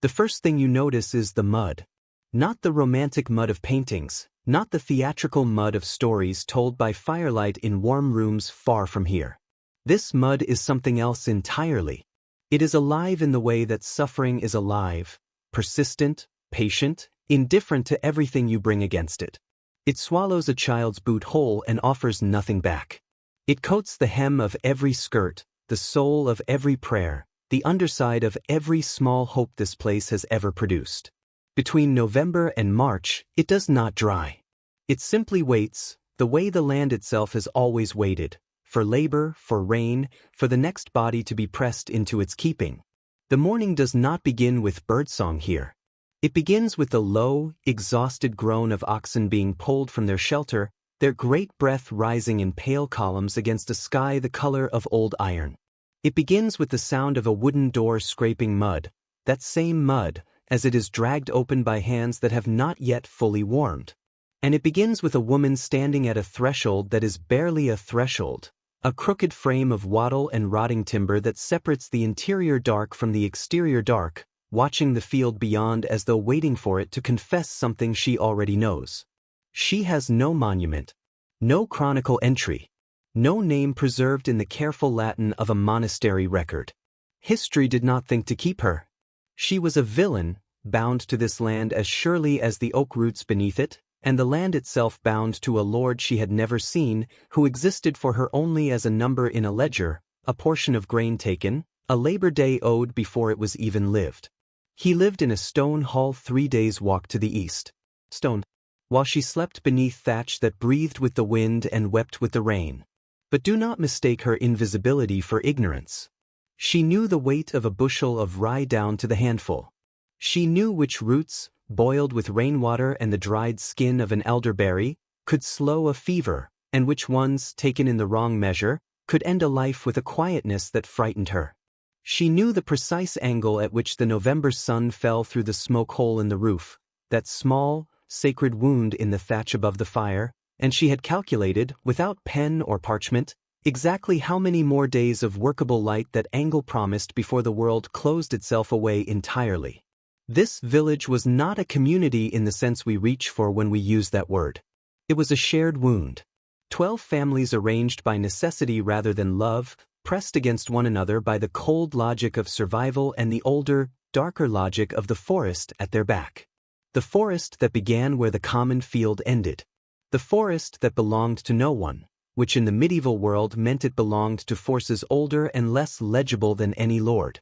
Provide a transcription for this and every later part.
The first thing you notice is the mud. Not the romantic mud of paintings, not the theatrical mud of stories told by firelight in warm rooms far from here. This mud is something else entirely. It is alive in the way that suffering is alive, persistent, patient, indifferent to everything you bring against it. It swallows a child's boot whole and offers nothing back. It coats the hem of every skirt, the soul of every prayer, the underside of every small hope this place has ever produced. Between November and March, it does not dry. It simply waits, the way the land itself has always waited, for labor, for rain, for the next body to be pressed into its keeping. The morning does not begin with birdsong here. It begins with the low, exhausted groan of oxen being pulled from their shelter, their great breath rising in pale columns against a sky the color of old iron. It begins with the sound of a wooden door scraping mud, that same mud, as it is dragged open by hands that have not yet fully warmed. And it begins with a woman standing at a threshold that is barely a threshold, a crooked frame of wattle and rotting timber that separates the interior dark from the exterior dark, watching the field beyond as though waiting for it to confess something she already knows. She has no monument, no chronicle entry, no name preserved in the careful Latin of a monastery record. History did not think to keep her. She was a villain, bound to this land as surely as the oak roots beneath it, and the land itself bound to a lord she had never seen, who existed for her only as a number in a ledger, a portion of grain taken, a Labor Day owed before it was even lived. He lived in a stone hall 3 days' walk to the east. Stone. While she slept beneath thatch that breathed with the wind and wept with the rain. But do not mistake her invisibility for ignorance. She knew the weight of a bushel of rye down to the handful. She knew which roots, boiled with rainwater and the dried skin of an elderberry, could slow a fever, and which ones, taken in the wrong measure, could end a life with a quietness that frightened her. She knew the precise angle at which the November sun fell through the smoke hole in the roof, that small, sacred wound in the thatch above the fire, and she had calculated, without pen or parchment, exactly how many more days of workable light that angle promised before the world closed itself away entirely. This village was not a community in the sense we reach for when we use that word. It was a shared wound. 12 families arranged by necessity rather than love, pressed against one another by the cold logic of survival and the older, darker logic of the forest at their back. The forest that began where the common field ended. The forest that belonged to no one, which in the medieval world meant it belonged to forces older and less legible than any lord.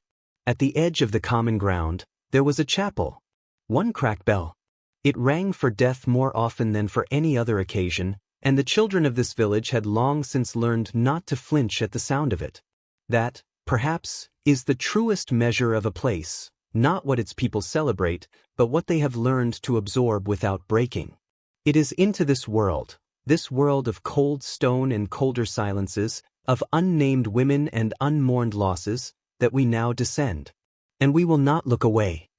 At the edge of the common ground, there was a chapel. One cracked bell. It rang for death more often than for any other occasion, and the children of this village had long since learned not to flinch at the sound of it. That, perhaps, is the truest measure of a place, not what its people celebrate, but what they have learned to absorb without breaking. It is into this world of cold stone and colder silences, of unnamed women and unmourned losses, that we now descend. And we will not look away.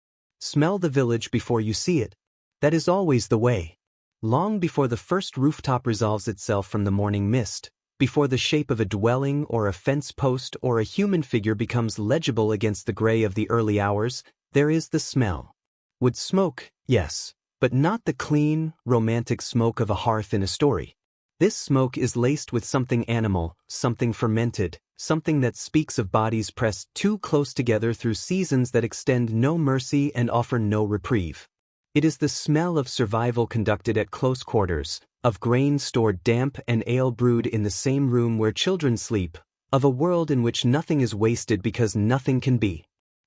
Smell the village before you see it. That is always the way. Long before the first rooftop resolves itself from the morning mist, before the shape of a dwelling or a fence post or a human figure becomes legible against the gray of the early hours, there is the smell. Wood smoke, yes, but not the clean, romantic smoke of a hearth in a story. This smoke is laced with something animal, something fermented, something that speaks of bodies pressed too close together through seasons that extend no mercy and offer no reprieve. It is the smell of survival conducted at close quarters, of grain stored damp and ale brewed in the same room where children sleep, of a world in which nothing is wasted because nothing can be.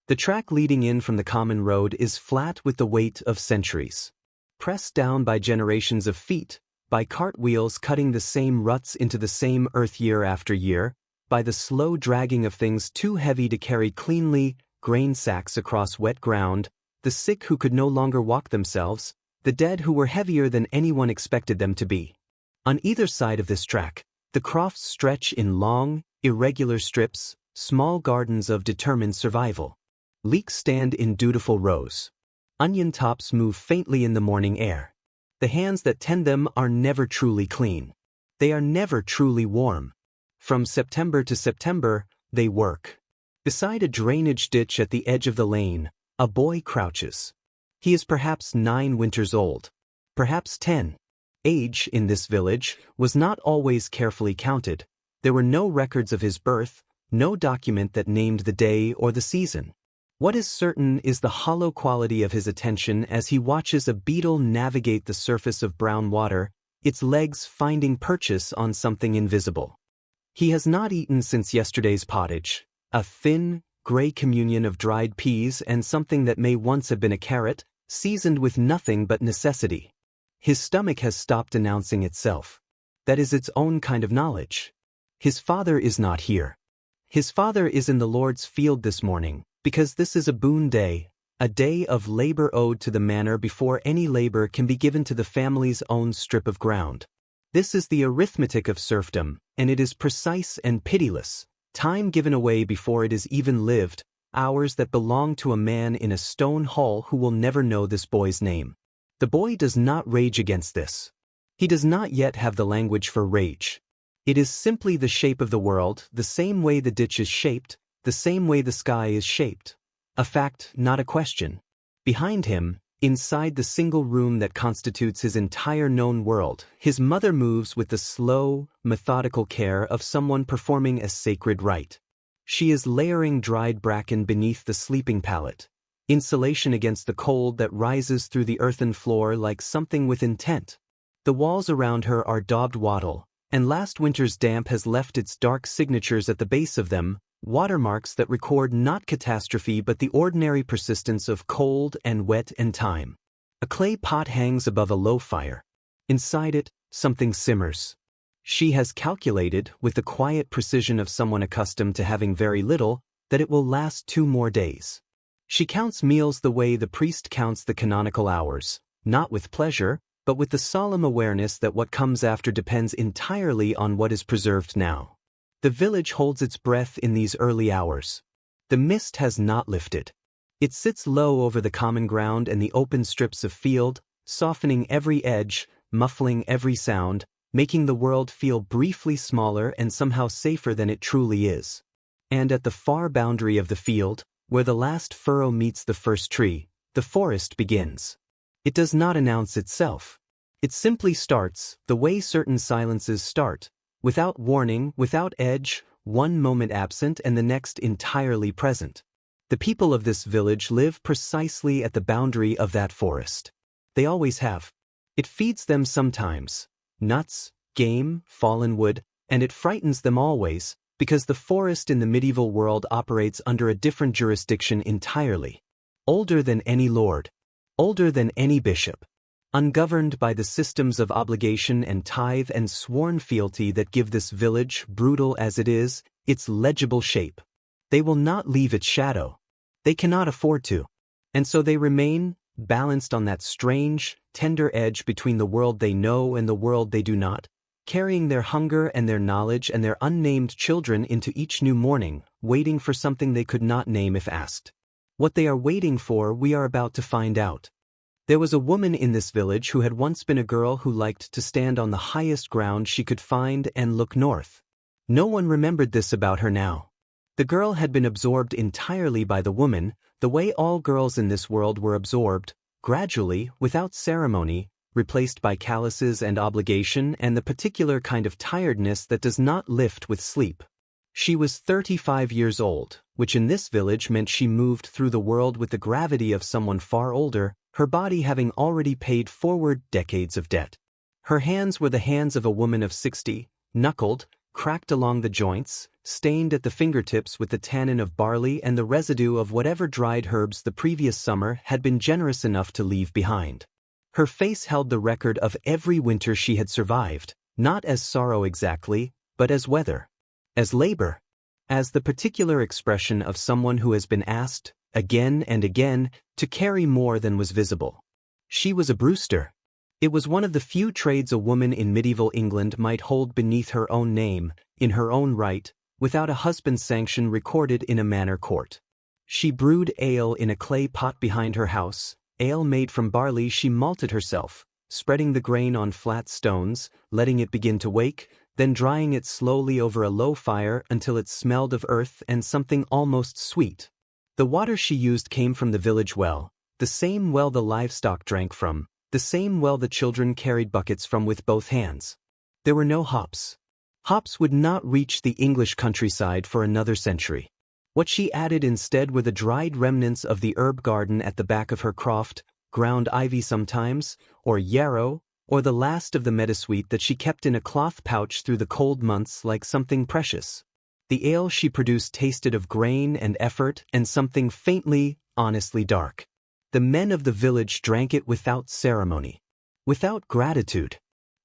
The track leading in from the common road is flat with the weight of centuries. Pressed down by generations of feet, by cartwheels cutting the same ruts into the same earth year after year, by the slow dragging of things too heavy to carry cleanly, grain sacks across wet ground, the sick who could no longer walk themselves, the dead who were heavier than anyone expected them to be. On either side of this track, the crofts stretch in long, irregular strips, small gardens of determined survival. Leeks stand in dutiful rows. Onion tops move faintly in the morning air. The hands that tend them are never truly clean. They are never truly warm. From September to September, they work. Beside a drainage ditch at the edge of the lane, A boy crouches. He is perhaps 9 winters old. Perhaps 10. Age, in this village, was not always carefully counted. There were no records of his birth, no document that named the day or the season. What is certain is the hollow quality of his attention as he watches a beetle navigate the surface of brown water, its legs finding purchase on something invisible. He has not eaten since yesterday's pottage, a thin, gray communion of dried peas and something that may once have been a carrot, seasoned with nothing but necessity. His stomach has stopped announcing itself. That is its own kind of knowledge. His father is not here. His father is in the Lord's field this morning, because this is a boon day, a day of labor owed to the manor before any labor can be given to the family's own strip of ground. This is the arithmetic of serfdom, and it is precise and pitiless. Time given away before it is even lived, hours that belong to a man in a stone hall who will never know this boy's name. The boy does not rage against this. He does not yet have the language for rage. It is simply the shape of the world, the same way the ditch is shaped, the same way the sky is shaped. A fact, not a question. Behind him, inside the single room that constitutes his entire known world, his mother moves with the slow, methodical care of someone performing a sacred rite. She is layering dried bracken beneath the sleeping pallet, insulation against the cold that rises through the earthen floor like something with intent. The walls around her are daubed wattle, and last winter's damp has left its dark signatures at the base of them, watermarks that record not catastrophe but the ordinary persistence of cold and wet and time. A clay pot hangs above a low fire. Inside it, something simmers. She has calculated, with the quiet precision of someone accustomed to having very little, that it will last 2 more days. She counts meals the way the priest counts the canonical hours, not with pleasure, but with the solemn awareness that what comes after depends entirely on what is preserved now. The village holds its breath in these early hours. The mist has not lifted. It sits low over the common ground and the open strips of field, softening every edge, muffling every sound, making the world feel briefly smaller and somehow safer than it truly is. And at the far boundary of the field, where the last furrow meets the first tree, the forest begins. It does not announce itself. It simply starts, the way certain silences start, without warning, without edge, one moment absent and the next entirely present. The people of this village live precisely at the boundary of that forest. They always have. It feeds them sometimes. Nuts, game, fallen wood, and it frightens them always, because the forest in the medieval world operates under a different jurisdiction entirely. Older than any lord. Older than any bishop. Ungoverned by the systems of obligation and tithe and sworn fealty that give this village, brutal as it is, its legible shape. They will not leave its shadow. They cannot afford to. And so they remain, balanced on that strange, tender edge between the world they know and the world they do not, carrying their hunger and their knowledge and their unnamed children into each new morning, waiting for something they could not name if asked. What they are waiting for we are about to find out. There was a woman in this village who had once been a girl who liked to stand on the highest ground she could find and look north. No one remembered this about her now. The girl had been absorbed entirely by the woman, the way all girls in this world were absorbed, gradually, without ceremony, replaced by calluses and obligation and the particular kind of tiredness that does not lift with sleep. She was 35 years old, which in this village meant she moved through the world with the gravity of someone far older, her body having already paid forward decades of debt. Her hands were the hands of a woman of 60, knuckled, cracked along the joints, stained at the fingertips with the tannin of barley and the residue of whatever dried herbs the previous summer had been generous enough to leave behind. Her face held the record of every winter she had survived, not as sorrow exactly, but as weather, as labor, as the particular expression of someone who has been asked, again and again, to carry more than was visible. She was a Brewster. It was one of the few trades a woman in medieval England might hold beneath her own name, in her own right, without a husband's sanction recorded in a manor court. She brewed ale in a clay pot behind her house, ale made from barley she malted herself, spreading the grain on flat stones, letting it begin to wake, then drying it slowly over a low fire until it smelled of earth and something almost sweet. The water she used came from the village well, the same well the livestock drank from, the same well the children carried buckets from with both hands. There were no hops. Hops would not reach the English countryside for another century. What she added instead were the dried remnants of the herb garden at the back of her croft, ground ivy sometimes, or yarrow, or the last of the meadowsweet that she kept in a cloth pouch through the cold months like something precious. The ale she produced tasted of grain and effort and something faintly, honestly dark. The men of the village drank it without ceremony, without gratitude.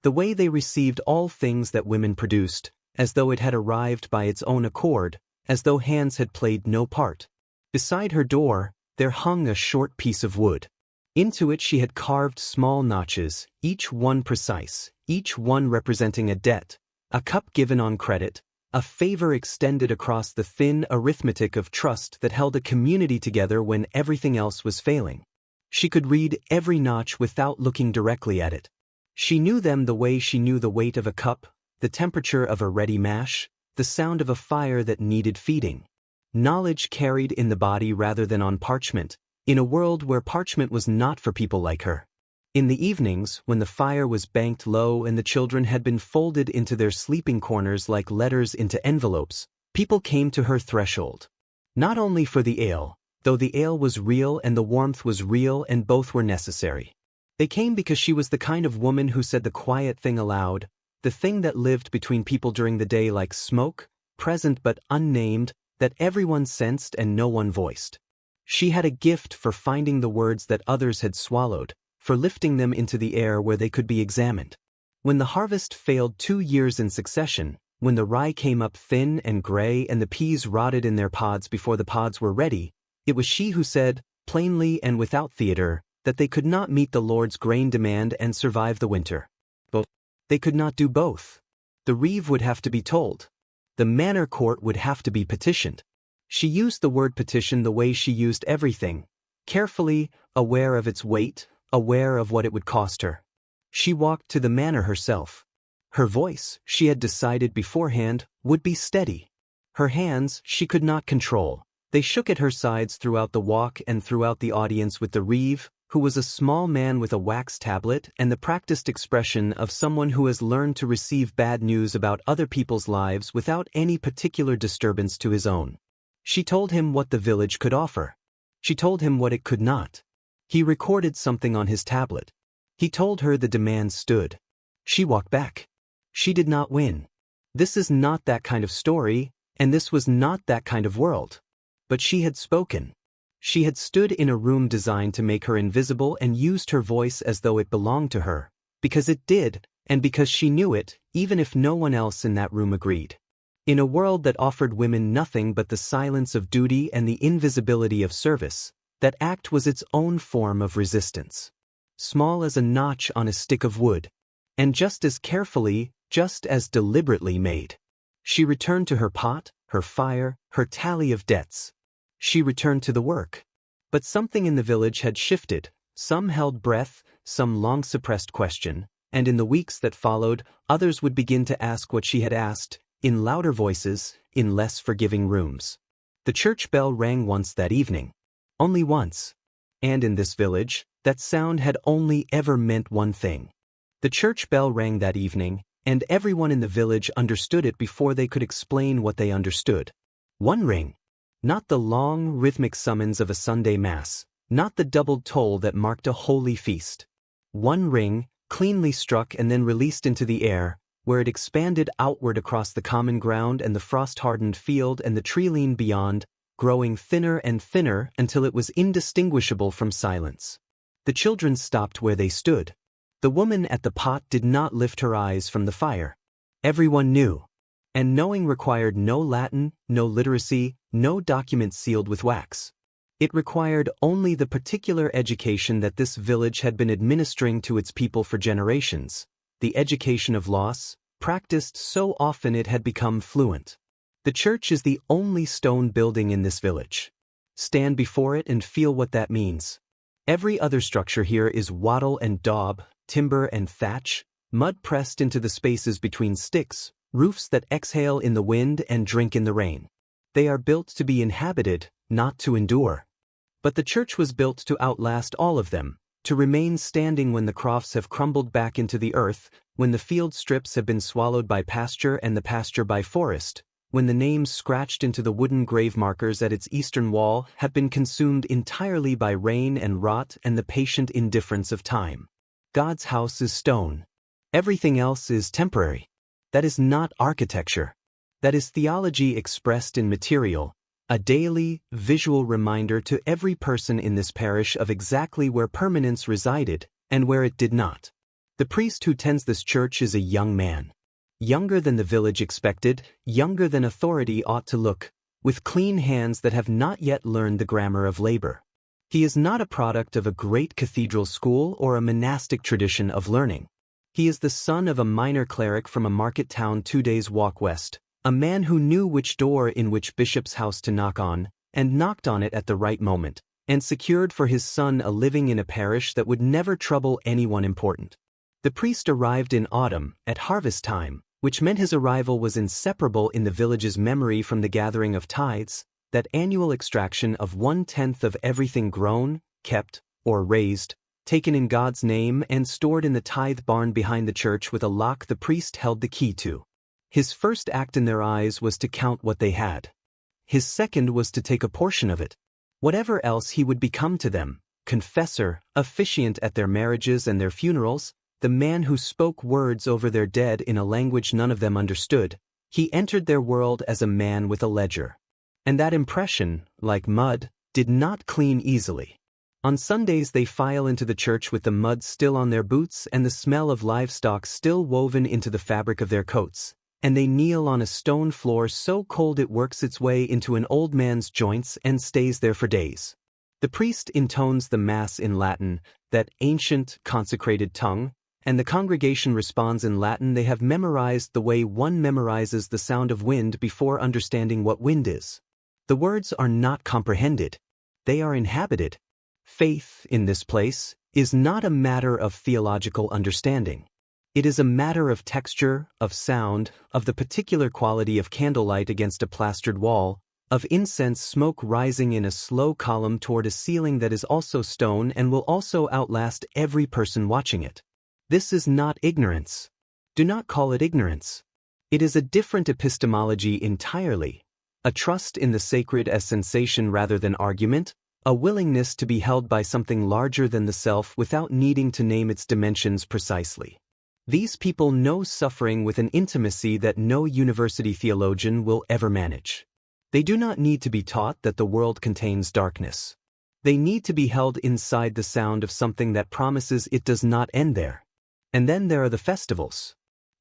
The way they received all things that women produced, as though it had arrived by its own accord, as though hands had played no part. Beside her door, there hung a short piece of wood. Into it she had carved small notches, each one precise, each one representing a debt, a cup given on credit, a favor extended across the thin arithmetic of trust that held a community together when everything else was failing. She could read every notch without looking directly at it. She knew them the way she knew the weight of a cup, the temperature of a ready mash, the sound of a fire that needed feeding. Knowledge carried in the body rather than on parchment, in a world where parchment was not for people like her. In the evenings, when the fire was banked low and the children had been folded into their sleeping corners like letters into envelopes, people came to her threshold. Not only for the ale, though the ale was real and the warmth was real and both were necessary. They came because she was the kind of woman who said the quiet thing aloud, the thing that lived between people during the day like smoke, present but unnamed, that everyone sensed and no one voiced. She had a gift for finding the words that others had swallowed, for lifting them into the air where they could be examined. When the harvest failed 2 years in succession, when the rye came up thin and gray and the peas rotted in their pods before the pods were ready, it was she who said, plainly and without theater, that they could not meet the Lord's grain demand and survive the winter. But they could not do both. The reeve would have to be told. The manor court would have to be petitioned. She used the word petition the way she used everything, carefully, aware of its weight, aware of what it would cost her. She walked to the manor herself. Her voice, she had decided beforehand, would be steady. Her hands, she could not control. They shook at her sides throughout the walk and throughout the audience with the reeve, who was a small man with a wax tablet and the practiced expression of someone who has learned to receive bad news about other people's lives without any particular disturbance to his own. She told him what the village could offer. She told him what it could not. He recorded something on his tablet. He told her the demand stood. She walked back. She did not win. This is not that kind of story, and this was not that kind of world. But she had spoken. She had stood in a room designed to make her invisible and used her voice as though it belonged to her, because it did, and because she knew it, even if no one else in that room agreed. In a world that offered women nothing but the silence of duty and the invisibility of service, that act was its own form of resistance. Small as a notch on a stick of wood, and just as carefully, just as deliberately made. She returned to her pot, her fire, her tally of debts. She returned to the work. But something in the village had shifted. Some held breath, some long-suppressed question, and in the weeks that followed, others would begin to ask what she had asked, in louder voices, in less forgiving rooms. The church bell rang once that evening. Only once. And in this village, that sound had only ever meant one thing. The church bell rang that evening, and everyone in the village understood it before they could explain what they understood. One ring. Not the long, rhythmic summons of a Sunday Mass, not the doubled toll that marked a holy feast. One ring, cleanly struck and then released into the air, where it expanded outward across the common ground and the frost-hardened field and the tree-line beyond, growing thinner and thinner until it was indistinguishable from silence. The children stopped where they stood. The woman at the pot did not lift her eyes from the fire. Everyone knew. And knowing required no Latin, no literacy, no document sealed with wax. It required only the particular education that this village had been administering to its people for generations, the education of loss, practiced so often it had become fluent. The church is the only stone building in this village. Stand before it and feel what that means. Every other structure here is wattle and daub, timber and thatch, mud pressed into the spaces between sticks, roofs that exhale in the wind and drink in the rain. They are built to be inhabited, not to endure. But the church was built to outlast all of them, to remain standing when the crofts have crumbled back into the earth, when the field strips have been swallowed by pasture and the pasture by forest, when the names scratched into the wooden grave markers at its eastern wall have been consumed entirely by rain and rot and the patient indifference of time. God's house is stone. Everything else is temporary. That is not architecture. That is theology expressed in material, a daily, visual reminder to every person in this parish of exactly where permanence resided and where it did not. The priest who tends this church is a young man. Younger than the village expected, younger than authority ought to look, with clean hands that have not yet learned the grammar of labor. He is not a product of a great cathedral school or a monastic tradition of learning. He is the son of a minor cleric from a market town 2 days' walk west, a man who knew which door in which bishop's house to knock on, and knocked on it at the right moment, and secured for his son a living in a parish that would never trouble anyone important. The priest arrived in autumn, at harvest time, which meant his arrival was inseparable in the village's memory from the gathering of tithes, that annual extraction of 1/10 of everything grown, kept, or raised, taken in God's name and stored in the tithe barn behind the church with a lock the priest held the key to. His first act in their eyes was to count what they had. His second was to take a portion of it. Whatever else he would become to them, confessor, officiant at their marriages and their funerals, the man who spoke words over their dead in a language none of them understood, he entered their world as a man with a ledger. And that impression, like mud, did not clean easily. On Sundays they file into the church with the mud still on their boots and the smell of livestock still woven into the fabric of their coats, and they kneel on a stone floor so cold it works its way into an old man's joints and stays there for days. The priest intones the Mass in Latin, that ancient, consecrated tongue, and the congregation responds in Latin. They have memorized the way one memorizes the sound of wind before understanding what wind is. The words are not comprehended. They are inhabited. Faith, in this place, is not a matter of theological understanding. It is a matter of texture, of sound, of the particular quality of candlelight against a plastered wall, of incense smoke rising in a slow column toward a ceiling that is also stone and will also outlast every person watching it. This is not ignorance. Do not call it ignorance. It is a different epistemology entirely, a trust in the sacred as sensation rather than argument, a willingness to be held by something larger than the self without needing to name its dimensions precisely. These people know suffering with an intimacy that no university theologian will ever manage. They do not need to be taught that the world contains darkness. They need to be held inside the sound of something that promises it does not end there. And then there are the festivals.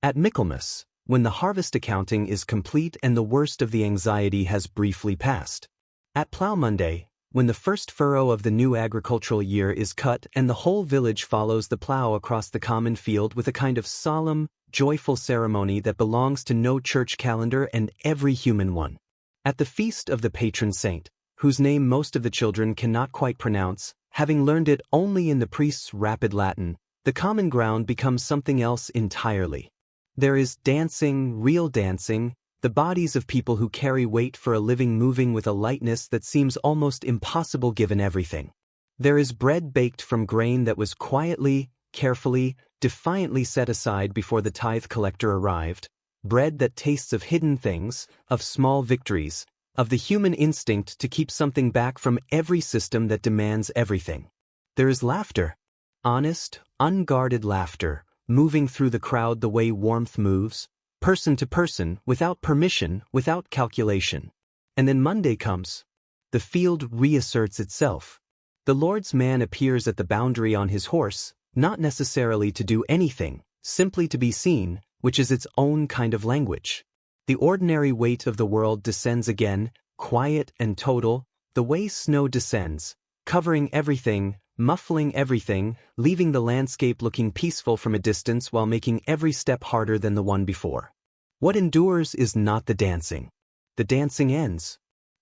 At Michaelmas, when the harvest accounting is complete and the worst of the anxiety has briefly passed. At Plough Monday, when the first furrow of the new agricultural year is cut and the whole village follows the plough across the common field with a kind of solemn, joyful ceremony that belongs to no church calendar and every human one. At the feast of the patron saint, whose name most of the children cannot quite pronounce, having learned it only in the priest's rapid Latin, the common ground becomes something else entirely. There is dancing, real dancing, the bodies of people who carry weight for a living moving with a lightness that seems almost impossible given everything. There is bread baked from grain that was quietly, carefully, defiantly set aside before the tithe collector arrived, bread that tastes of hidden things, of small victories, of the human instinct to keep something back from every system that demands everything. There is laughter. Honest, unguarded laughter, moving through the crowd the way warmth moves, person to person, without permission, without calculation. And then Monday comes. The field reasserts itself. The Lord's man appears at the boundary on his horse, not necessarily to do anything, simply to be seen, which is its own kind of language. The ordinary weight of the world descends again, quiet and total, the way snow descends, covering everything, muffling everything, leaving the landscape looking peaceful from a distance while making every step harder than the one before. What endures is not the dancing. The dancing ends.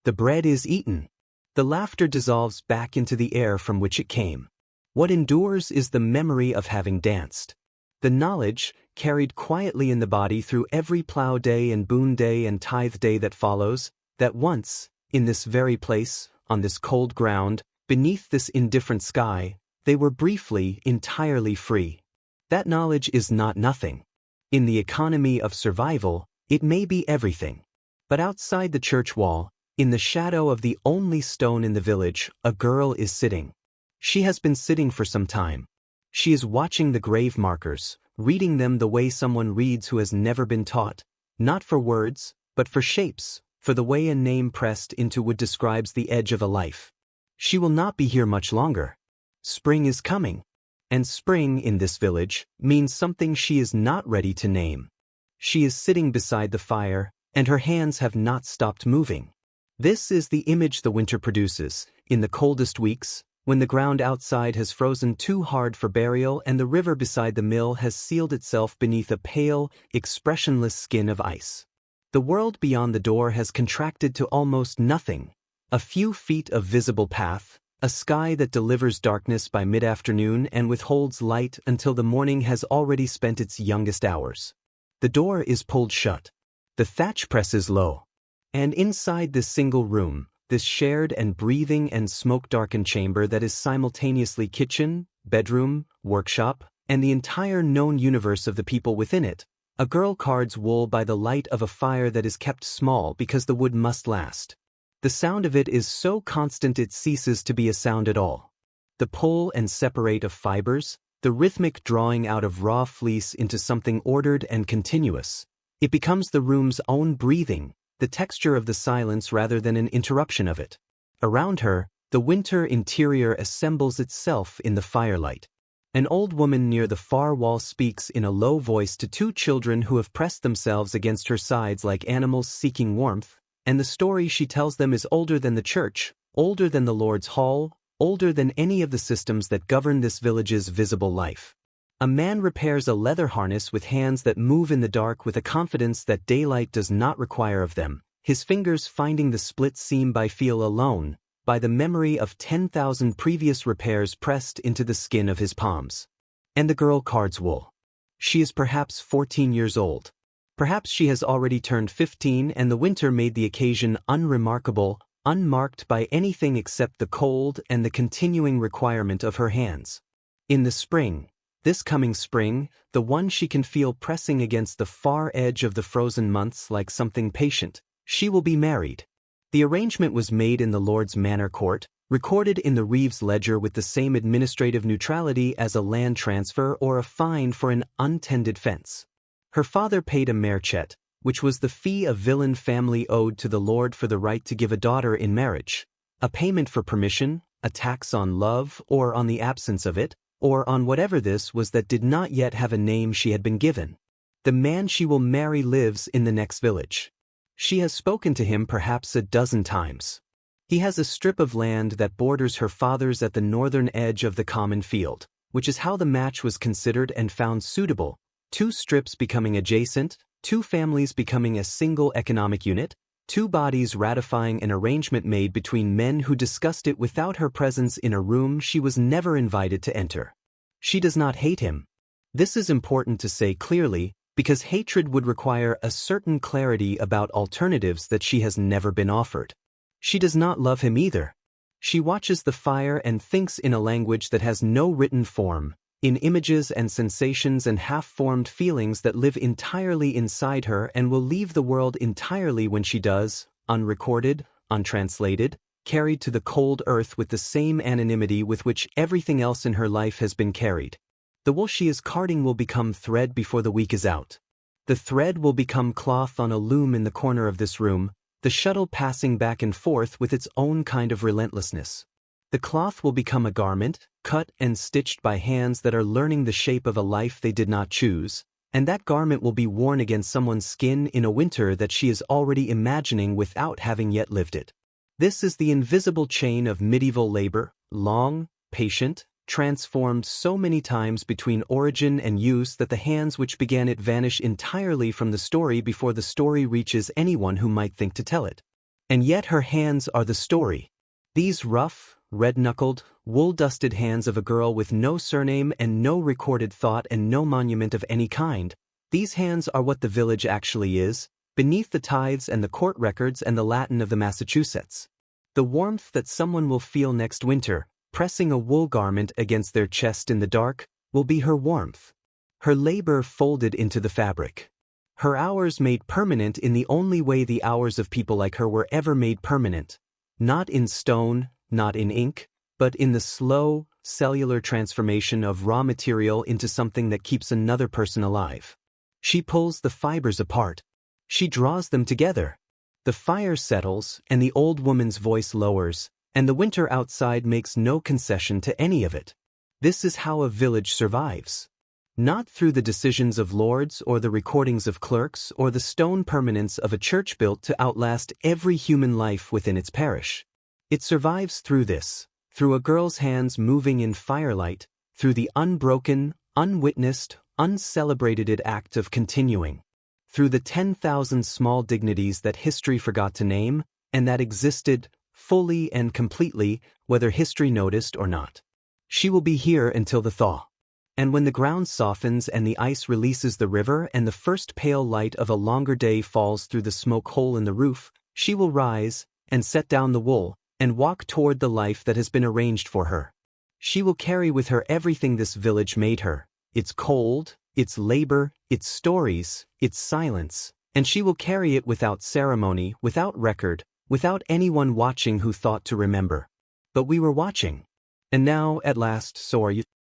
The bread is eaten. The laughter dissolves back into the air from which it came. What endures is the memory of having danced. The knowledge, carried quietly in the body through every plough day and boon day and tithe day that follows, that once, in this very place, on this cold ground, beneath this indifferent sky, they were briefly, entirely free. That knowledge is not nothing. In the economy of survival, it may be everything. But outside the church wall, in the shadow of the only stone in the village, a girl is sitting. She has been sitting for some time. She is watching the grave markers, reading them the way someone reads who has never been taught, not for words, but for shapes, for the way a name pressed into wood describes the edge of a life. She will not be here much longer. Spring is coming. And spring, in this village, means something she is not ready to name. She is sitting beside the fire, and her hands have not stopped moving. This is the image the winter produces, in the coldest weeks, when the ground outside has frozen too hard for burial and the river beside the mill has sealed itself beneath a pale, expressionless skin of ice. The world beyond the door has contracted to almost nothing. A few feet of visible path, a sky that delivers darkness by mid-afternoon and withholds light until the morning has already spent its youngest hours. The door is pulled shut. The thatch press is low. And inside this single room, this shared and breathing and smoke-darkened chamber that is simultaneously kitchen, bedroom, workshop, and the entire known universe of the people within it, a girl cards wool by the light of a fire that is kept small because the wood must last. The sound of it is so constant it ceases to be a sound at all. The pull and separate of fibers, the rhythmic drawing out of raw fleece into something ordered and continuous. It becomes the room's own breathing, the texture of the silence rather than an interruption of it. Around her, the winter interior assembles itself in the firelight. An old woman near the far wall speaks in a low voice to two children who have pressed themselves against her sides like animals seeking warmth, and the story she tells them is older than the church, older than the Lord's Hall, older than any of the systems that govern this village's visible life. A man repairs a leather harness with hands that move in the dark with a confidence that daylight does not require of them, his fingers finding the split seam by feel alone, by the memory of 10,000 previous repairs pressed into the skin of his palms. And the girl cards wool. She is perhaps 14 years old. Perhaps she has already turned 15 and the winter made the occasion unremarkable, unmarked by anything except the cold and the continuing requirement of her hands. In the spring, this coming spring, the one she can feel pressing against the far edge of the frozen months like something patient, she will be married. The arrangement was made in the Lord's Manor Court, recorded in the Reeves ledger with the same administrative neutrality as a land transfer or a fine for an untended fence. Her father paid a merchet, which was the fee a villain family owed to the Lord for the right to give a daughter in marriage, a payment for permission, a tax on love or on the absence of it, or on whatever this was that did not yet have a name she had been given. The man she will marry lives in the next village. She has spoken to him perhaps a dozen times. He has a strip of land that borders her father's at the northern edge of the common field, which is how the match was considered and found suitable, two strips becoming adjacent, two families becoming a single economic unit, two bodies ratifying an arrangement made between men who discussed it without her presence in a room she was never invited to enter. She does not hate him. This is important to say clearly, because hatred would require a certain clarity about alternatives that she has never been offered. She does not love him either. She watches the fire and thinks in a language that has no written form, in images and sensations and half-formed feelings that live entirely inside her and will leave the world entirely when she does, unrecorded, untranslated, carried to the cold earth with the same anonymity with which everything else in her life has been carried. The wool she is carding will become thread before the week is out. The thread will become cloth on a loom in the corner of this room, the shuttle passing back and forth with its own kind of relentlessness. The cloth will become a garment, cut and stitched by hands that are learning the shape of a life they did not choose, and that garment will be worn against someone's skin in a winter that she is already imagining without having yet lived it. This is the invisible chain of medieval labor, long, patient, transformed so many times between origin and use that the hands which began it vanish entirely from the story before the story reaches anyone who might think to tell it. And yet her hands are the story. These rough, red-knuckled, wool-dusted hands of a girl with no surname and no recorded thought and no monument of any kind, these hands are what the village actually is, beneath the tithes and the court records and the Latin of the Massachusetts. The warmth that someone will feel next winter, pressing a wool garment against their chest in the dark, will be her warmth. Her labor folded into the fabric. Her hours made permanent in the only way the hours of people like her were ever made permanent. Not in stone, not in ink, but in the slow, cellular transformation of raw material into something that keeps another person alive. She pulls the fibers apart. She draws them together. The fire settles, and the old woman's voice lowers, and the winter outside makes no concession to any of it. This is how a village survives. Not through the decisions of lords or the recordings of clerks or the stone permanence of a church built to outlast every human life within its parish. It survives through this, through a girl's hands moving in firelight, through the unbroken, unwitnessed, uncelebrated act of continuing, through the 10,000 small dignities that history forgot to name, and that existed, fully and completely, whether history noticed or not. She will be here until the thaw. And when the ground softens and the ice releases the river and the first pale light of a longer day falls through the smoke hole in the roof, she will rise, and set down the wool, and walk toward the life that has been arranged for her. She will carry with her everything this village made her, its cold, its labor, its stories, its silence, and she will carry it without ceremony, without record, without anyone watching who thought to remember. But we were watching. And now, at last, so are you.